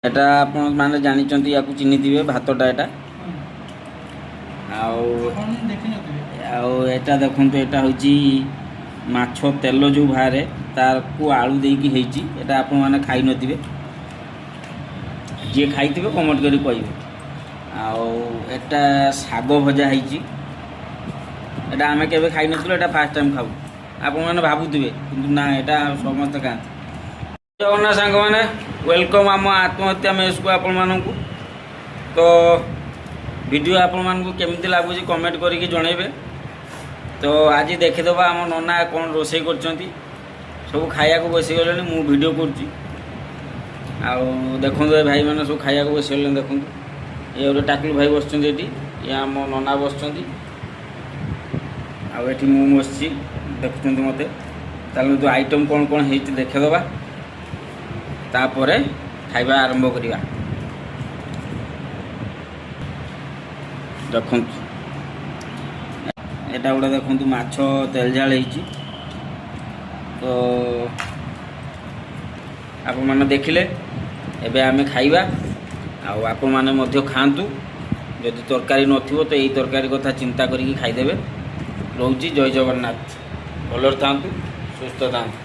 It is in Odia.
এটা ଆପଣ ମାନେ ଜାଣିଛନ୍ତି ୟାକୁ ଚିହ୍ନିଥିବେ ଭାତଟା ଏଟା ଆଉ ଏଟା ଦେଖନ୍ତୁ ଏଟା ହେଉଛି ମାଛ ତେଲ ଯେଉଁ ବାହାରେ ତାକୁ ଆଳୁ ଦେଇକି ହେଇଛି। ଏଟା ଆପଣମାନେ ଖାଇନଥିବେ, ଯିଏ ଖାଇଥିବେ କମେଣ୍ଟ କରି କହିବେ। ଆଉ ଏଟା ଶାଗ ଭଜା ହେଇଛି, ଏଟା ଆମେ କେବେ ଖାଇନଥିଲୁ, ଏଟା ଫାଷ୍ଟ ଟାଇମ୍ ଖାଉ। ଆପଣମାନେ ଭାବୁଥିବେ କିନ୍ତୁ ନା ଏଟା ସମସ୍ତେ ଖାଆନ୍ତି। ଜଗନ୍ନାଥ ସାଙ୍ଗମାନେ ୱେଲକମ୍ ଆମ ଆତ୍ମହତ୍ୟା ମେସ୍କୁ ଆପଣମାନଙ୍କୁ। ତ ଭିଡ଼ିଓ ଆପଣମାନଙ୍କୁ କେମିତି ଲାଗୁଛି କମେଣ୍ଟ କରିକି ଜଣାଇବେ। ତ ଆଜି ଦେଖିଦେବା ଆମ ନନା କ'ଣ ରୋଷେଇ କରୁଛନ୍ତି। ସବୁ ଖାଇବାକୁ ବସିଗଲେଣି, ମୁଁ ଭିଡ଼ିଓ କରୁଛି। ଆଉ ଦେଖନ୍ତୁ ଏ ଭାଇମାନେ ସବୁ ଖାଇବାକୁ ବସିଗଲେଣି। ଦେଖନ୍ତୁ ଏ ଗୋଟେ ଟାକୁଲୁ ଭାଇ ବସୁଛନ୍ତି ଏଠି, ଇଏ ଆମ ନନା ବସୁଛନ୍ତି, ଆଉ ଏଠି ମୁଁ ବସିଛି ଦେଖୁଛନ୍ତି ମୋତେ। ଚାଲନ୍ତୁ ଆଇଟମ୍ କ'ଣ କ'ଣ ହେଇଛି ଦେଖିଦେବା, ତାପରେ ଖାଇବା ଆରମ୍ଭ କରିବା। ଦେଖନ୍ତୁ ଏଟା ଗୋଟେ ଦେଖନ୍ତୁ ମାଛ ତେଲ ଝାଳ ହେଇଛି। ତ ଆପଣମାନେ ଦେଖିଲେ, ଏବେ ଆମେ ଖାଇବା। ଆଉ ଆପଣମାନେ ମଧ୍ୟ ଖାଆନ୍ତୁ। ଯଦି ତରକାରୀ ନଥିବ ତ ଏଇ ତରକାରୀ କଥା ଚିନ୍ତା କରିକି ଖାଇଦେବେ। ରହୁଛି, ଜୟ ଜଗନ୍ନାଥ। ଭଲରେ ଥାଆନ୍ତୁ, ସୁସ୍ଥ ଥାଆନ୍ତୁ।